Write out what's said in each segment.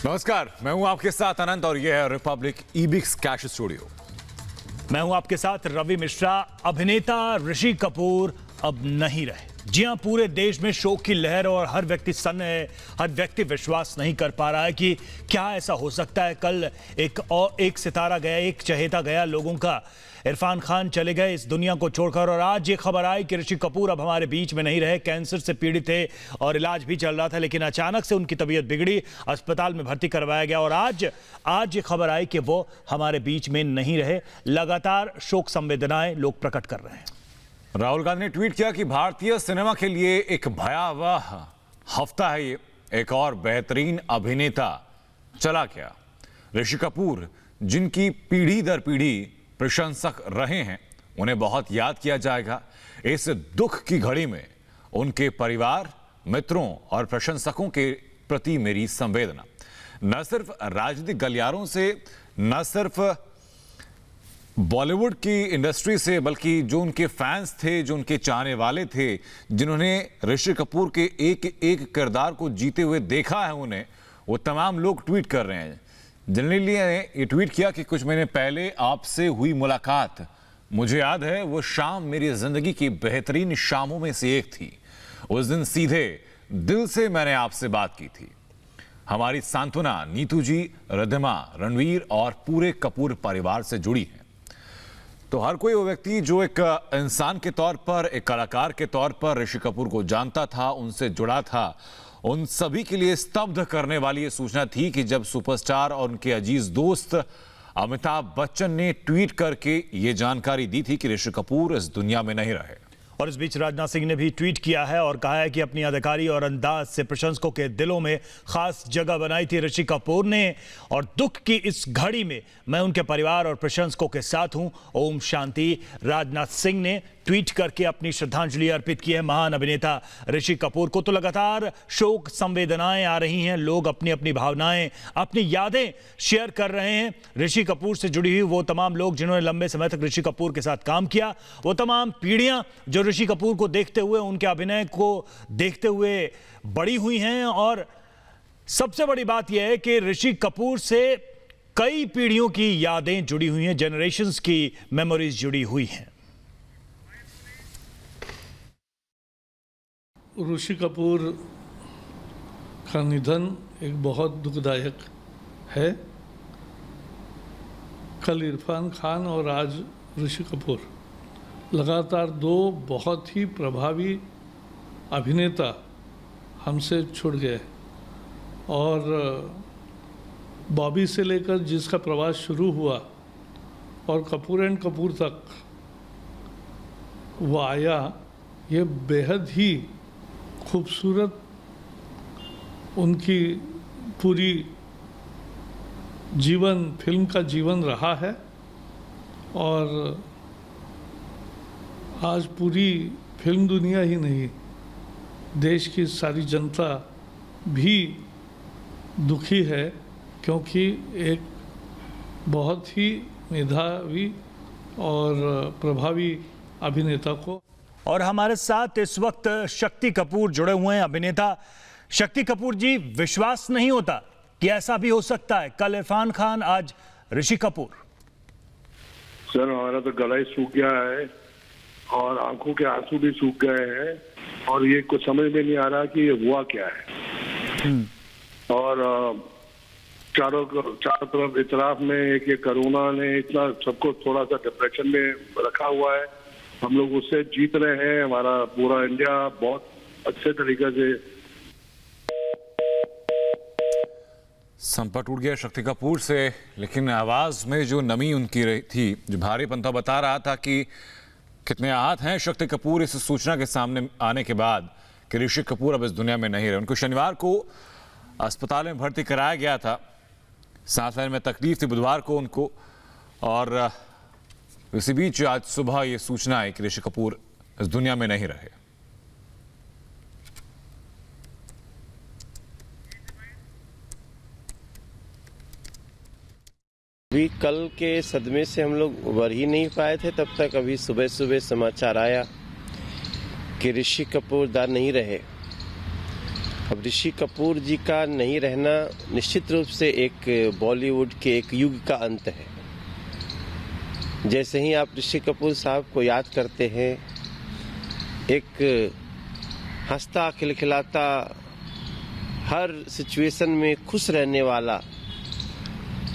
नमस्कार, मैं हूं आपके साथ अनंत और यह है रिपब्लिक ईबिक्स कैश स्टूडियो। मैं हूं आपके साथ रवि मिश्रा। अभिनेता ऋषि कपूर अब नहीं रहे। जी हां, पूरे देश में शोक की लहर और हर व्यक्ति सन्न है। हर व्यक्ति विश्वास नहीं कर पा रहा है कि क्या ऐसा हो सकता है। कल एक सितारा गया, एक चहेता गया लोगों का। इरफान खान चले गए इस दुनिया को छोड़कर, और आज ये खबर आई कि ऋषि कपूर अब हमारे बीच में नहीं रहे। कैंसर से पीड़ित थे और इलाज भी चल रहा था, लेकिन अचानक से उनकी तबीयत बिगड़ी, अस्पताल में भर्ती करवाया गया और आज ये खबर आई कि वो हमारे बीच में नहीं रहे। लगातार शोक संवेदनाएं लोग प्रकट कर रहे हैं। राहुल गांधी ने ट्वीट किया कि भारतीय सिनेमा के लिए एक भयावह हफ्ता है ये। एक और बेहतरीन अभिनेता चला गया। ऋषि कपूर, जिनकी पीढ़ी दर पीढ़ी प्रशंसक रहे हैं, उन्हें बहुत याद किया जाएगा। इस दुख की घड़ी में उनके परिवार, मित्रों और प्रशंसकों के प्रति मेरी संवेदना। न सिर्फ राजनीतिक गलियारों से, न सिर्फ बॉलीवुड की इंडस्ट्री से, बल्कि जो उनके फैंस थे, जो उनके चाहने वाले थे, जिन्होंने ऋषि कपूर के एक एक किरदार को जीते हुए देखा है उन्हें, वो तमाम लोग ट्वीट कर रहे हैं। जनरली ने ये ट्वीट किया कि कुछ महीने पहले आपसे हुई मुलाकात, मुझे याद है वो शाम मेरी जिंदगी की बेहतरीन शामों में से एक थी। उस दिन सीधे दिल से मैंने आपसे बात की थी। हमारी सांत्वना नीतू जी, रिद्धिमा, रणवीर और पूरे कपूर परिवार से जुड़ी है। तो हर कोई वो व्यक्ति जो एक इंसान के तौर पर, एक कलाकार के तौर पर ऋषि कपूर को जानता था, उनसे जुड़ा था, उन सभी के लिए स्तब्ध करने वाली ये सूचना थी कि जब सुपरस्टार और उनके अजीज दोस्त अमिताभ बच्चन ने ट्वीट करके ये जानकारी दी थी कि ऋषि कपूर इस दुनिया में नहीं रहे। और इस बीच राजनाथ सिंह ने भी ट्वीट किया है और कहा है कि अपनी अदाकारी और अंदाज से प्रशंसकों के दिलों में खास जगह बनाई थी ऋषि कपूर ने, और दुख की इस घड़ी में मैं उनके परिवार और प्रशंसकों के साथ हूं। ओम शांति। राजनाथ सिंह ने ट्वीट करके अपनी श्रद्धांजलि अर्पित की है महान अभिनेता ऋषि कपूर को। तो लगातार शोक संवेदनाएं आ रही हैं, लोग अपनी अपनी भावनाएं, अपनी यादें शेयर कर रहे हैं। ऋषि कपूर से जुड़ी हुई वो तमाम लोग जिन्होंने लंबे समय तक ऋषि कपूर के साथ काम किया, वो तमाम पीढ़ियां जो ऋषि कपूर को देखते हुए, उनके अभिनय को देखते हुए बड़ी हुई हैं। और सबसे बड़ी बात यह है कि ऋषि कपूर से कई पीढ़ियों की यादें जुड़ी हुई हैं, जनरेशंस की मेमोरीज जुड़ी हुई हैं। ऋषि कपूर का निधन एक बहुत दुखदायक है। कल इरफान खान और आज ऋषि कपूर, लगातार दो बहुत ही प्रभावी अभिनेता हमसे छूट गए। और बॉबी से लेकर जिसका प्रवास शुरू हुआ और कपूर एंड कपूर तक वो आया, ये बेहद ही खूबसूरत उनकी पूरी जीवन, फिल्म का जीवन रहा है। और आज पूरी फिल्म दुनिया ही नहीं, देश की सारी जनता भी दुखी है, क्योंकि एक बहुत ही मेधावी और प्रभावी अभिनेता को। और हमारे साथ इस वक्त शक्ति कपूर जुड़े हुए हैं। अभिनेता शक्ति कपूर जी, विश्वास नहीं होता कि ऐसा भी हो सकता है। कल इरफान खान, आज ऋषि कपूर। सर, हमारा तो गला ही सूख गया है और आंखों के आंसू भी सूख गए हैं, और ये कुछ समझ में नहीं आ रहा कि ये हुआ क्या है। और चारों तरफ इतराफ में एक ये कोरोना ने इतना सबको थोड़ा सा डिप्रेशन में रखा हुआ है। हम लोग उससे जीत रहे हैं। हमारा पूरा इंडिया बहुत अच्छे तरीके से। संपर्क टूट गया शक्ति कपूर से, लेकिन आवाज में जो नमी उनकी रही थी, जो भारीपन था, बता रहा था कि कितने आहत हैं शक्ति कपूर इस सूचना के सामने आने के बाद कि ऋषि कपूर अब इस दुनिया में नहीं रहे। उनको शनिवार को अस्पताल में भर्ती कराया गया था। सांस लेने में तकलीफ थी बुधवार को उनको, और इसी बीच आज सुबह ये सूचना आई कि ऋषि कपूर इस दुनिया में नहीं रहे। अभी कल के सदमे से हम लोग उबर ही नहीं पाए थे, तब तक अभी सुबह सुबह समाचार आया कि ऋषि कपूर नहीं रहे। अब ऋषि कपूर जी का नहीं रहना निश्चित रूप से एक बॉलीवुड के एक युग का अंत है। जैसे ही आप ऋषि कपूर साहब को याद करते हैं, एक हंसता खिलखिलाता, हर सिचुएशन में खुश रहने वाला,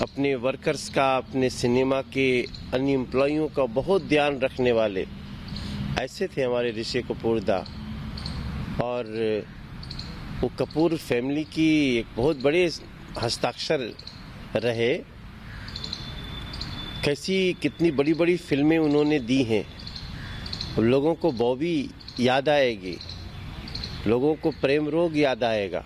अपने वर्कर्स का, अपने सिनेमा के अन्य एम्प्लॉइयों का बहुत ध्यान रखने वाले, ऐसे थे हमारे ऋषि कपूर दा। और वो कपूर फैमिली की एक बहुत बड़े हस्ताक्षर रहे। कैसी कितनी बड़ी बड़ी फिल्में उन्होंने दी हैं। लोगों को बॉबी याद आएगी, लोगों को प्रेम रोग याद आएगा।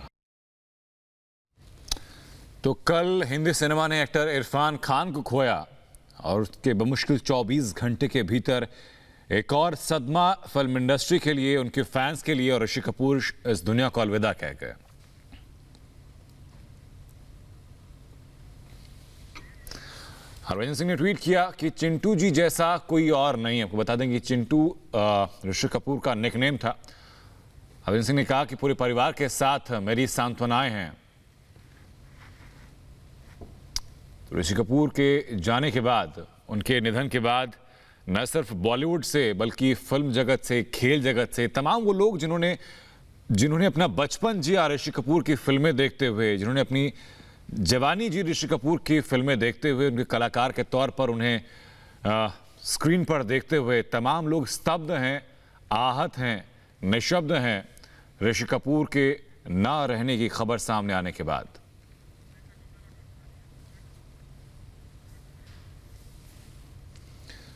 तो कल हिंदी सिनेमा ने एक्टर इरफान खान को खोया और उसके बमुश्किल 24 घंटे के भीतर एक और सदमा फिल्म इंडस्ट्री के लिए, उनके फैंस के लिए, और ऋषि कपूर इस दुनिया को अलविदा कह गए। हरभजन सिंह ने ट्वीट किया कि चिंटू जी जैसा कोई और नहीं। आपको बता दें कि चिंटू ऋषि कपूर का निकनेम था। हरभजन सिंह ने कहा कि पूरे परिवार के साथ मेरी सांत्वनाएं हैं। तो ऋषि कपूर के जाने के बाद, उनके निधन के बाद, न सिर्फ बॉलीवुड से बल्कि फिल्म जगत से, खेल जगत से, तमाम वो लोग जिन्होंने अपना बचपन जिया ऋषि कपूर की फिल्में देखते हुए, जिन्होंने अपनी जवानी जी ऋषि कपूर की फिल्में देखते हुए, उनके कलाकार के तौर पर उन्हें स्क्रीन पर देखते हुए, तमाम लोग स्तब्ध हैं, आहत हैं, निशब्द हैं ऋषि कपूर के ना रहने की खबर सामने आने के बाद।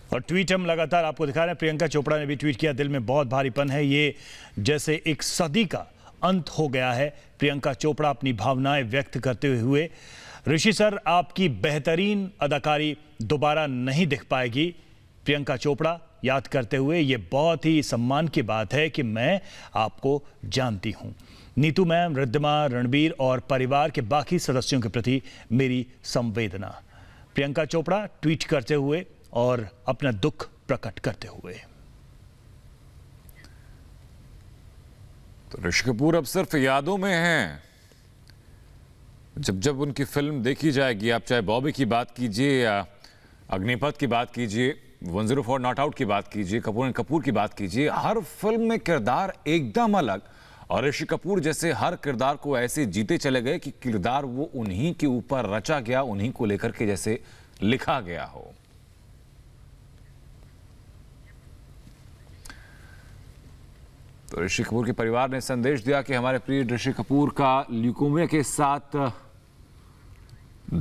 और ट्वीट हम लगातार आपको दिखा रहे हैं। प्रियंका चोपड़ा ने भी ट्वीट किया, दिल में बहुत भारीपन है, ये जैसे एक सदी का अंत हो गया है। प्रियंका चोपड़ा अपनी भावनाएं व्यक्त करते हुए, ऋषि सर आपकी बेहतरीन अदाकारी दोबारा नहीं दिख पाएगी। प्रियंका चोपड़ा याद करते हुए, ये बहुत ही सम्मान की बात है कि मैं आपको जानती हूं। नीतू मैम, रिद्धिमा, रणबीर और परिवार के बाकी सदस्यों के प्रति मेरी संवेदना। प्रियंका चोपड़ा ट्वीट करते हुए और अपना दुख प्रकट करते हुए। तो ऋषि कपूर अब सिर्फ यादों में हैं। जब जब उनकी फिल्म देखी जाएगी, आप चाहे बॉबी की बात कीजिए या अग्निपथ की बात कीजिए, 104 नॉट आउट की बात कीजिए, कपूर एंड कपूर की बात कीजिए, हर फिल्म में किरदार एकदम अलग। और ऋषि कपूर जैसे हर किरदार को ऐसे जीते चले गए कि किरदार वो उन्हीं के ऊपर रचा गया, उन्हीं को लेकर के जैसे लिखा गया हो। तो ऋषि कपूर के परिवार ने संदेश दिया कि हमारे प्रिय ऋषि कपूर का ल्यूकेमिया के साथ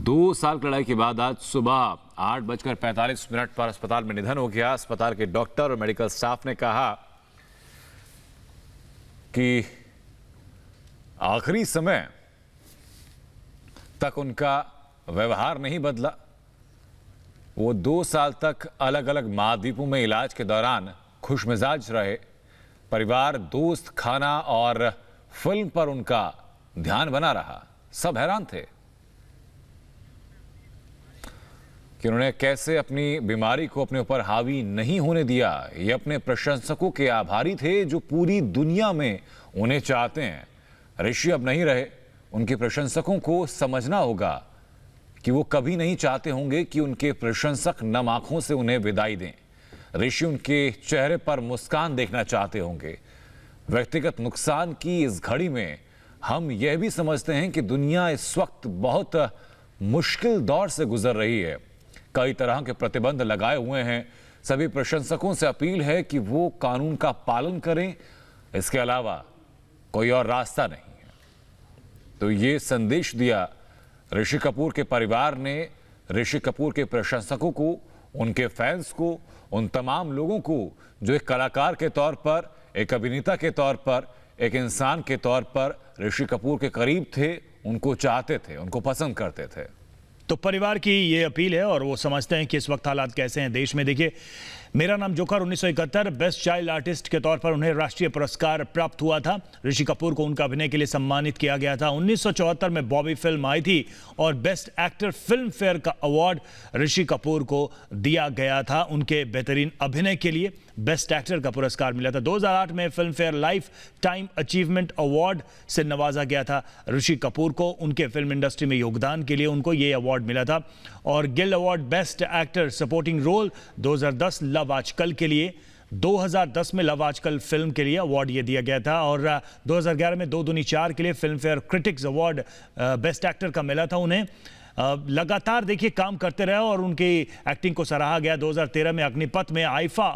2 साल की लड़ाई के बाद आज सुबह 8:45 पर अस्पताल में निधन हो गया। अस्पताल के डॉक्टर और मेडिकल स्टाफ ने कहा कि आखिरी समय तक उनका व्यवहार नहीं बदला। वो 2 साल तक अलग अलग महाद्वीपों में इलाज के दौरान खुशमिजाज रहे। परिवार, दोस्त, खाना और फिल्म पर उनका ध्यान बना रहा। सब हैरान थे कि उन्होंने कैसे अपनी बीमारी को अपने ऊपर हावी नहीं होने दिया। ये अपने प्रशंसकों के आभारी थे जो पूरी दुनिया में उन्हें चाहते हैं। ऋषि अब नहीं रहे, उनके प्रशंसकों को समझना होगा कि वो कभी नहीं चाहते होंगे कि उनके प्रशंसक नम आंखों से उन्हें विदाई दें। ऋषि उनके चेहरे पर मुस्कान देखना चाहते होंगे। व्यक्तिगत नुकसान की इस घड़ी में हम यह भी समझते हैं कि दुनिया इस वक्त बहुत मुश्किल दौर से गुजर रही है। कई तरह के प्रतिबंध लगाए हुए हैं। सभी प्रशंसकों से अपील है कि वो कानून का पालन करें, इसके अलावा कोई और रास्ता नहीं है। तो ये संदेश दिया ऋषि कपूर के परिवार ने ऋषि कपूर के प्रशंसकों को, उनके फैंस को, उन तमाम लोगों को जो एक कलाकार के तौर पर, एक अभिनेता के तौर पर, एक इंसान के तौर पर ऋषि कपूर के करीब थे, उनको चाहते थे, उनको पसंद करते थे। तो परिवार की ये अपील है और वो समझते हैं कि इस वक्त हालात कैसे हैं देश में। देखिए, मेरा नाम जोकर 1971 बेस्ट चाइल्ड आर्टिस्ट के तौर पर उन्हें राष्ट्रीय पुरस्कार प्राप्त हुआ था। ऋषि कपूर को उनका अभिनय के लिए सम्मानित किया गया था। 1974 में बॉबी फिल्म आई थी और बेस्ट एक्टर फिल्म फेयर का अवार्ड ऋषि कपूर को दिया गया था उनके बेहतरीन अभिनय के लिए। बेस्ट एक्टर का पुरस्कार मिला था। 2008 में film fair life time achievement award से नवाजा गया था ऋषि कपूर को। उनके फिल्म इंडस्ट्री में योगदान के लिए उनको ये अवार्ड मिला था। और guild award best actor supporting role 2010 love Aajkal के लिए, 2010 में लव आजकल फिल्म के लिए अवार्ड ये दिया गया था। और 2011 में 2 दूनी 4 के लिए film fair critics award best actor का मिला था उन्हें। लगातार देखिए काम करते रहे और उनकी एक्टिंग को सराहा गया। 2013 में अग्निपथ में IIFA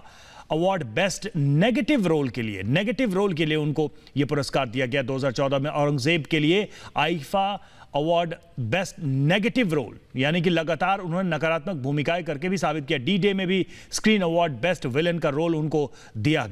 award best negative role के लिए उनको ये पुरस्कार दिया गया। 2014 में औरंगजेब के लिए IIFA award best negative role, यानी कि लगातार उन्होंने नकारात्मक भूमिकाएं करके भी साबित किया। डी डे में भी स्क्रीन अवार्ड बेस्ट विलेन का रोल उनको दिया